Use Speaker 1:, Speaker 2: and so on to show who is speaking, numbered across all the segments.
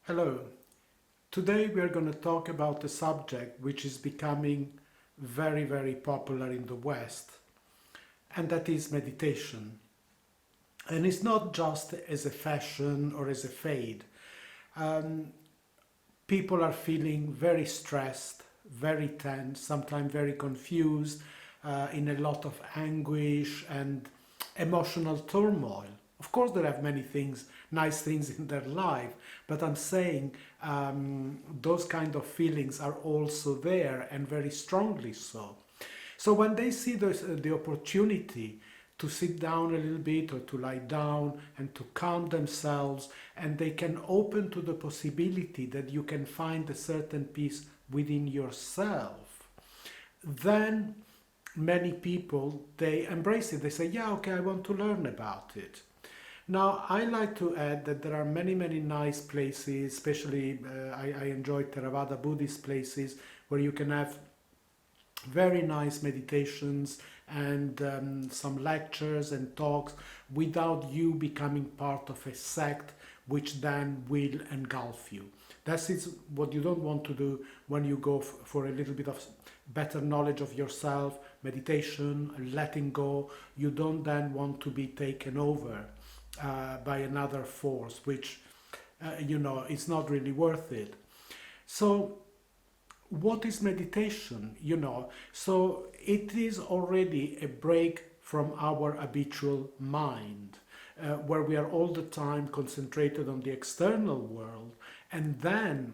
Speaker 1: Hello. Today we are going to talk about a subject which is becoming very, very popular in the West, and that is meditation. And it's not just as a fashion or as a fad. Um, People are feeling very stressed, very tense, sometimes very confused, in a lot of anguish and emotional turmoil. Of course, there are many things, nice things in their life, but I'm saying those kind of feelings are also there and very strongly so. So when they see the opportunity to sit down a little bit or to lie down and to calm themselves, and they can open to the possibility that you can find a certain peace within yourself, then many people, they embrace it. They say, yeah, okay, I want to learn about it. Now, I like to add that there are many, many nice places, especially I enjoy Theravada Buddhist places where you can have very nice meditations and some lectures and talks without you becoming part of a sect which then will engulf you. That is what you don't want to do when you go for a little bit of better knowledge of yourself, meditation, letting go. You don't then want to be taken over by another force, which, it's not really worth it. So what is meditation? So it is already a break from our habitual mind, where we are all the time concentrated on the external world, and then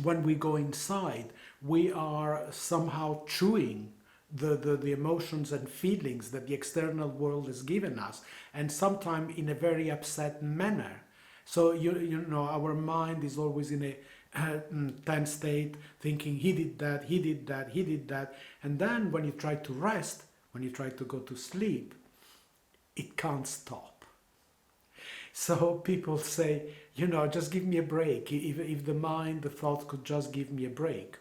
Speaker 1: when we go inside we are somehow chewing the emotions and feelings that the external world has given us, and sometimes in a very upset manner. So our mind is always in a tense state, thinking he did that, he did that, he did that. And then when you try to rest, when you try to go to sleep, it can't stop. So people say, just give me a break. If the mind, the thoughts could just give me a break.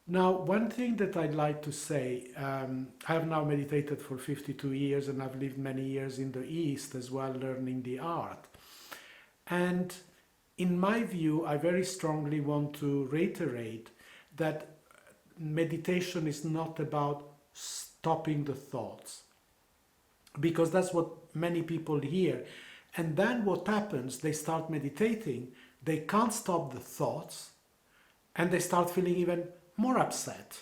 Speaker 1: Now, one thing that I'd like to say, I have now meditated for 52 years and I've lived many years in the East as well, learning the art. And in my view, I very strongly want to reiterate that meditation is not about stopping the thoughts, because that's what many people hear. And then what happens, they start meditating, they can't stop the thoughts, and they start feeling even more upset.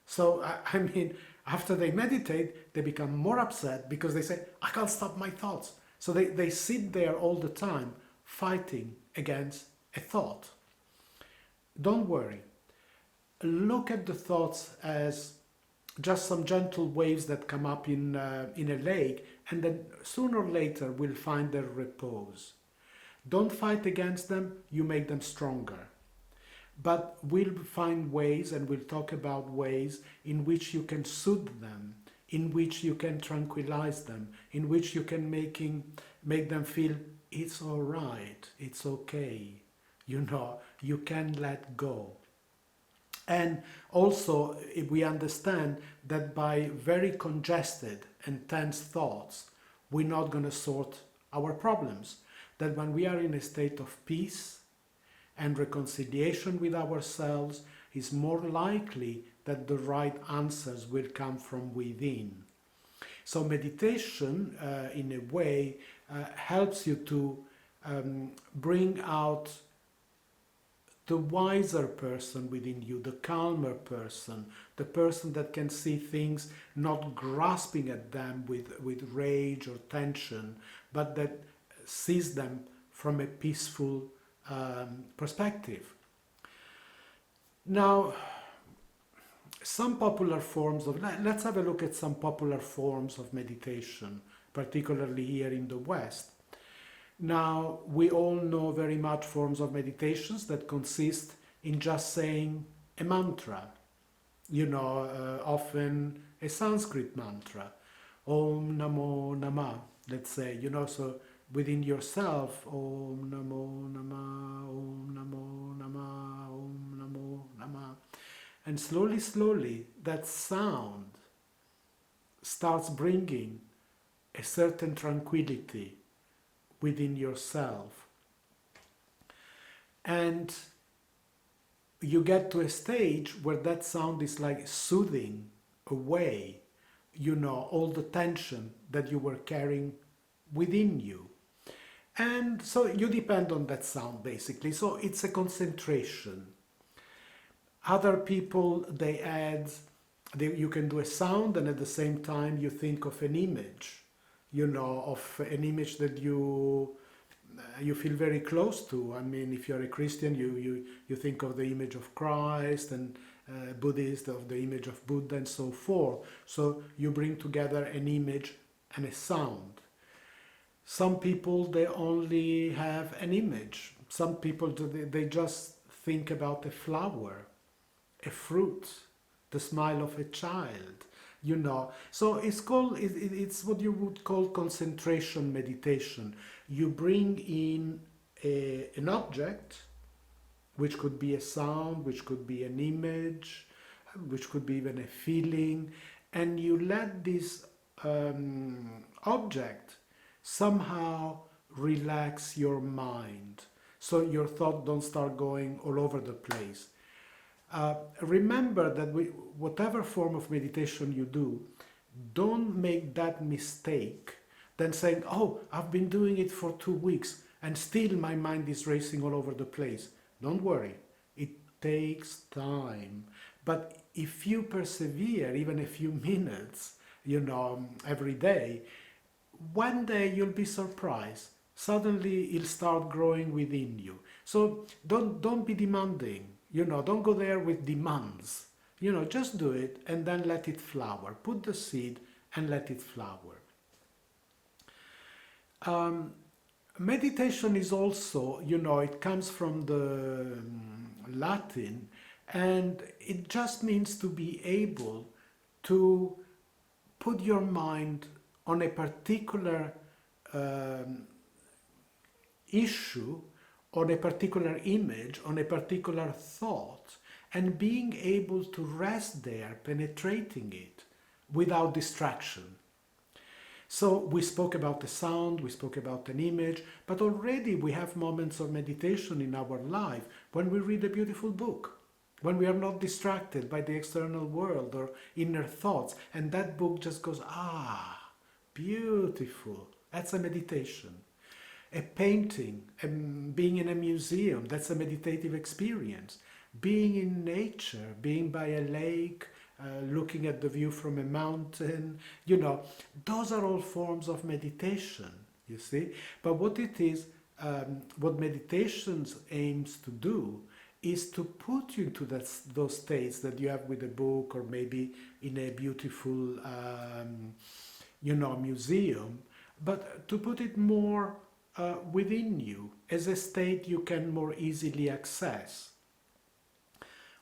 Speaker 1: So, I mean, after they meditate, they become more upset because they say, I can't stop my thoughts. So they sit there all the time fighting against a thought. Don't worry. Look at the thoughts as just some gentle waves that come up in a lake, and then sooner or later will find their repose. Don't fight against them, you make them stronger. But we'll find ways, and we'll talk about ways in which you can soothe them, in which you can tranquilize them, in which you can make them feel it's all right, it's okay, you can let go. And also, if we understand that by very congested and tense thoughts, we're not going to sort our problems. That when we are in a state of peace and reconciliation with ourselves, it's more likely that the right answers will come from within. So meditation, in a way, helps you to bring out the wiser person within you, the calmer person, the person that can see things not grasping at them with rage or tension, but that sees them from a peaceful perspective. Now, some popular forms of, let's have a look at some popular forms of meditation, particularly here in the West. Now, we all know very much forms of meditations that consist in just saying a mantra, often a Sanskrit mantra, Om Namo Nama, let's say, so within yourself, Om Namo Nama, Om Namo Nama, Om Namo Nama. And slowly, slowly, that sound starts bringing a certain tranquility within yourself. And you get to a stage where that sound is like soothing away, all the tension that you were carrying within you. And so you depend on that sound basically. So it's a concentration. Other people, you can do a sound and at the same time you think of an image, of an image that you feel very close to. I mean, if you're a Christian, you think of the image of Christ, and Buddhist of the image of Buddha and so forth. So you bring together an image and a sound. Some people, they only have an image. Some people, they just think about a flower, a fruit, the smile of a child, So it's what you would call concentration meditation. You bring in an object, which could be a sound, which could be an image, which could be even a feeling, and you let this object somehow relax your mind, so your thoughts don't start going all over the place. Remember that whatever form of meditation you do, don't make that mistake then saying, oh, I've been doing it for 2 weeks and still my mind is racing all over the place. Don't worry, it takes time. But if you persevere even a few minutes, every day, one day you'll be surprised. Suddenly it'll start growing within you. So don't be demanding. Don't go there with demands. Just do it and then let it flower. Put the seed and let it flower. Meditation is also, it comes from the Latin, and it just means to be able to put your mind on a particular issue, on a particular image, on a particular thought, and being able to rest there, penetrating it without distraction. So we spoke about the sound, we spoke about an image, but already we have moments of meditation in our life when we read a beautiful book, when we are not distracted by the external world or inner thoughts, and that book just goes, beautiful. That's a meditation. A painting, being in a museum, that's a meditative experience. Being in nature, being by a lake, looking at the view from a mountain, those are all forms of meditation, you see. But what it is, what meditation aims to do is to put you into those states that you have with a book or maybe in a beautiful, museum, but to put it more within you as a state you can more easily access.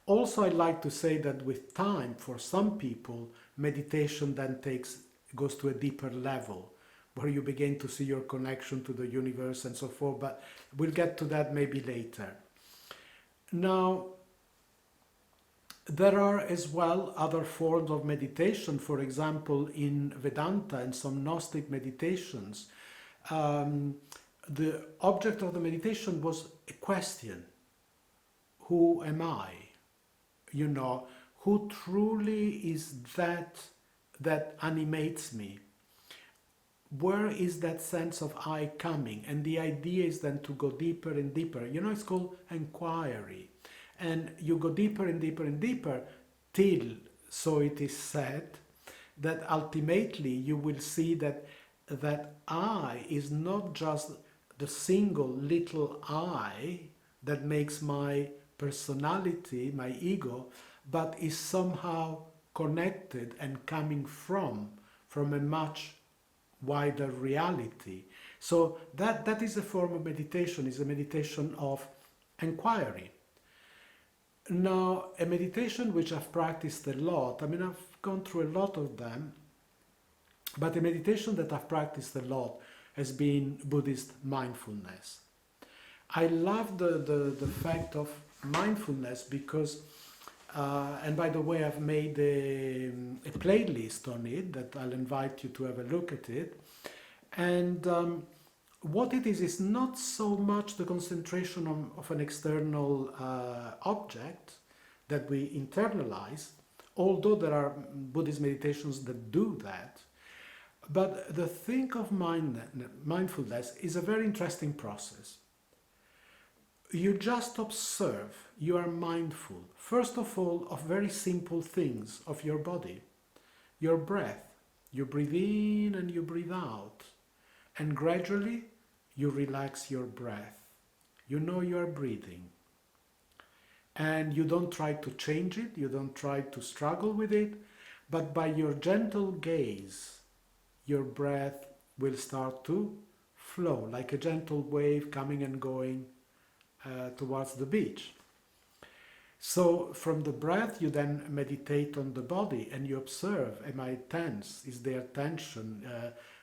Speaker 1: Also, I'd like to say that with time, for some people, meditation then goes to a deeper level, where you begin to see your connection to the universe and so forth, but we'll get to that maybe later. Now, there are as well other forms of meditation. For example, in Vedanta and some Gnostic meditations, the object of the meditation was a question. Who am I? Who truly is that animates me? Where is that sense of I coming? And the idea is then to go deeper and deeper. It's called inquiry. And you go deeper and deeper and deeper till, so it is said, that ultimately you will see that I is not just the single little I that makes my personality, my ego, but is somehow connected and coming from a much wider reality. So that is a form of meditation, is a meditation of inquiry. Now, a meditation which I've practiced a lot, I've gone through a lot of them, but a meditation that I've practiced a lot has been Buddhist mindfulness. I love the fact of mindfulness because, and by the way, I've made a playlist on it that I'll invite you to have a look at it. And what it is not so much the concentration of an external object that we internalize, although there are Buddhist meditations that do that. But the think of mindfulness is a very interesting process. You just observe, you are mindful, first of all, of very simple things of your body. Your breath, you breathe in and you breathe out, and gradually you relax your breath. You know you are breathing. And you don't try to change it, you don't try to struggle with it, but by your gentle gaze, your breath will start to flow like a gentle wave coming and going towards the beach. So from the breath you then meditate on the body and you observe, am I tense? Is there tension?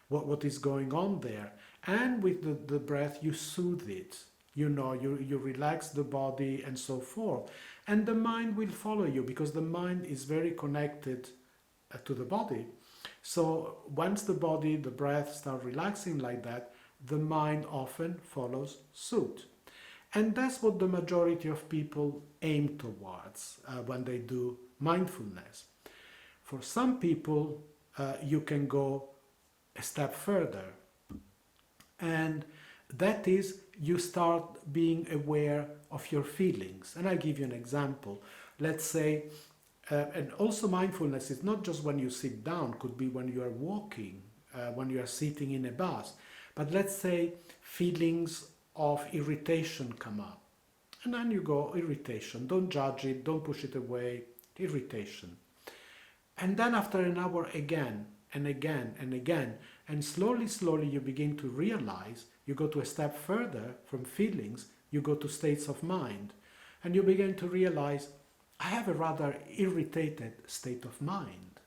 Speaker 1: What is going on there? And with the breath you soothe it. You know, you relax the body and so forth. And the mind will follow you because the mind is very connected to the body. So once the body, the breath start relaxing like that, the mind often follows suit. And that's what the majority of people aim towards when they do mindfulness. For some people, you can go a step further. And that is, you start being aware of your feelings. And I'll give you an example. Let's say, and also mindfulness is not just when you sit down, could be when you are walking, when you are sitting in a bus. But let's say feelings of irritation come up. And then you go, irritation. Don't judge it, don't push it away, irritation. And then after an hour again, and again, and again, and slowly, slowly you begin to realize, you go to a step further from feelings, you go to states of mind. And you begin to realize, I have a rather irritated state of mind.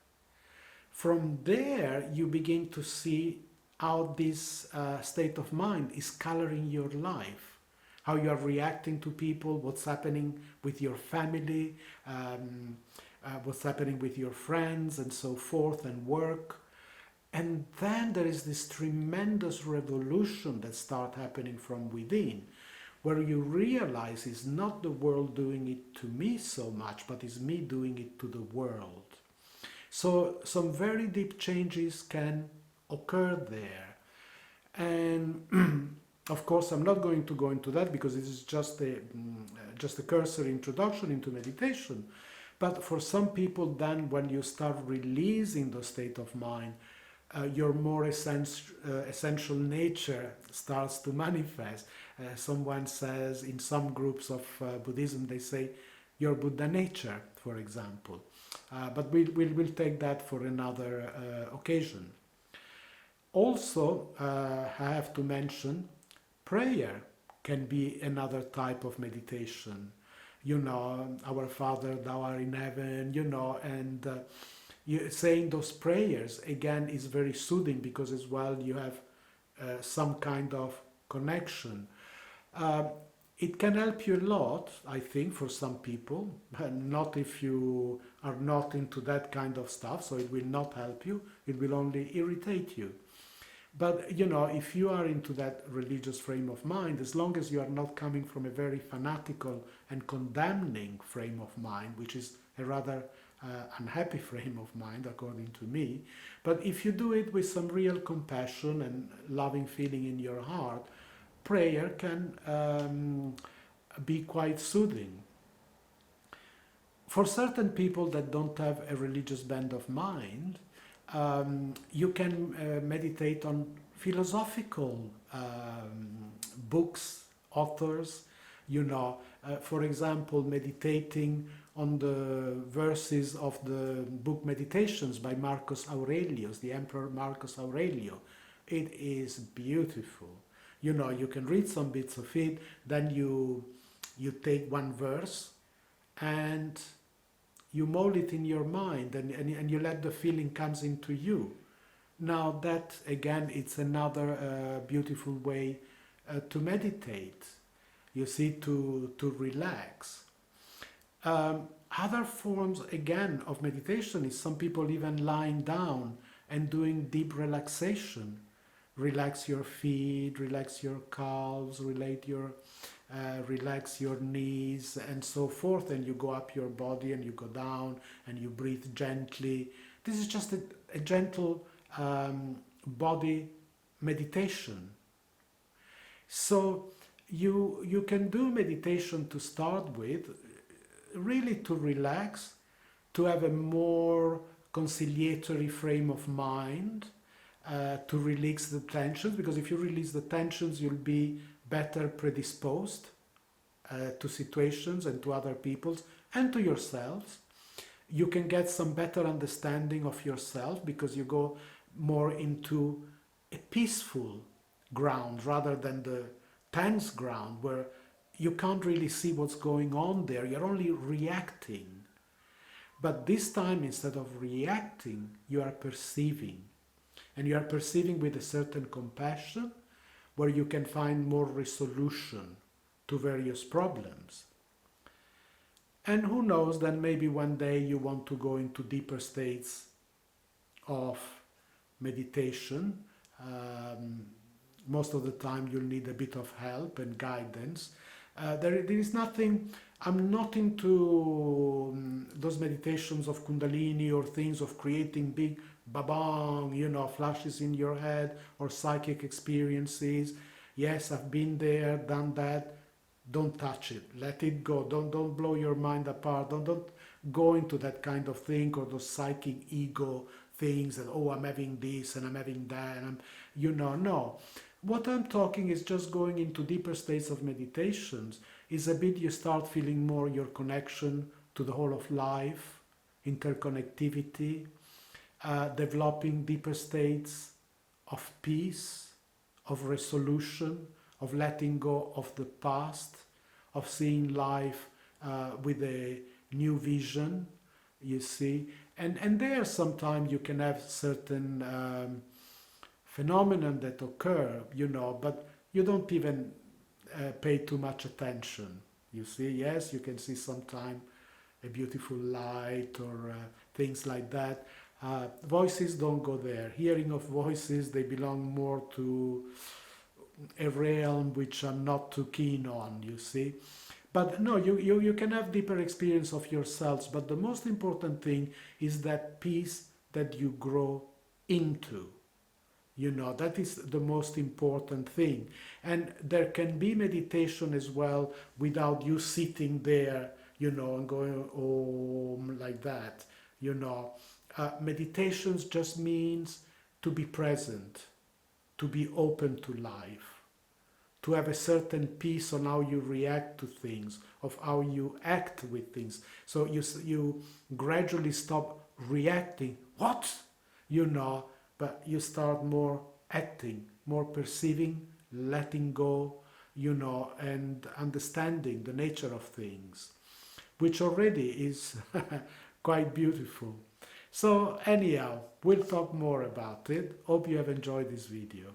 Speaker 1: From there, you begin to see how this state of mind is coloring your life, how you are reacting to people, what's happening with your family, what's happening with your friends and so forth, and work. And then there is this tremendous revolution that starts happening from within, where you realize it's not the world doing it to me so much, but it's me doing it to the world. So some very deep changes can occur there. And of course, I'm not going to go into that because it is just a cursory introduction into meditation. But for some people, then when you start releasing the state of mind, your more essential nature starts to manifest. Someone says in some groups of Buddhism, they say your Buddha nature, for example. But we'll take that for another occasion. Also, I have to mention, prayer can be another type of meditation. You know, our Father, thou art in heaven, you know, and saying those prayers, again, is very soothing because as well you have some kind of connection. It can help you a lot, I think, for some people, not if you are not into that kind of stuff, so it will not help you, it will only irritate you. But, you know, if you are into that religious frame of mind, as long as you are not coming from a very fanatical and condemning frame of mind, which is a rather unhappy frame of mind, according to me, but if you do it with some real compassion and loving feeling in your heart, prayer can be quite soothing. For certain people that don't have a religious bent of mind, you can meditate on philosophical books, authors, you know, for example, meditating on the verses of the book Meditations by Marcus Aurelius, the Emperor Marcus Aurelio. It is beautiful. You know, you can read some bits of it, then you take one verse and you mold it in your mind and you let the feeling comes into you. Now that, again, it's another beautiful way to meditate. You see, to relax. Other forms, again, of meditation is some people even lying down and doing deep relaxation. relax your feet, relax your calves, relax your knees and so forth, and you go up your body and you go down and you breathe gently. This is just a gentle body meditation. So you can do meditation to start with, really to relax, to have a more conciliatory frame of mind, to release the tensions, because if you release the tensions, you'll be better predisposed to situations and to other people's and to yourselves. You can get some better understanding of yourself because you go more into a peaceful ground rather than the tense ground where you can't really see what's going on there. You're only reacting. But this time, instead of reacting, you are perceiving. And you are perceiving with a certain compassion where you can find more resolution to various problems. And who knows, then maybe one day you want to go into deeper states of meditation. Most of the time you'll need a bit of help and guidance. There is nothing, I'm not into those meditations of Kundalini or things of creating big babang, flashes in your head or psychic experiences. Yes, I've been there, done that. Don't touch it. Let it go. Don't blow your mind apart. Don't go into that kind of thing or those psychic ego things that, oh, I'm having this and I'm having that and no. What I'm talking is just going into deeper states of meditations is a bit you start feeling more your connection to the whole of life, interconnectivity, developing deeper states of peace, of resolution, of letting go of the past, of seeing life with a new vision, you see. And there sometimes you can have certain phenomena that occur, but you don't even pay too much attention, you see. Yes, you can see sometime a beautiful light or things like that. Voices don't go there. Hearing of voices, they belong more to a realm which I'm not too keen on, you see. But no, you can have deeper experience of yourselves, but the most important thing is that peace that you grow into. That is the most important thing. And there can be meditation as well without you sitting there, and going, oh, like that, Meditations just means to be present, to be open to life, to have a certain peace on how you react to things, of how you act with things. So you gradually stop reacting, what? But you start more acting, more perceiving, letting go, and understanding the nature of things, which already is quite beautiful. So anyhow, we'll talk more about it. Hope you have enjoyed this video.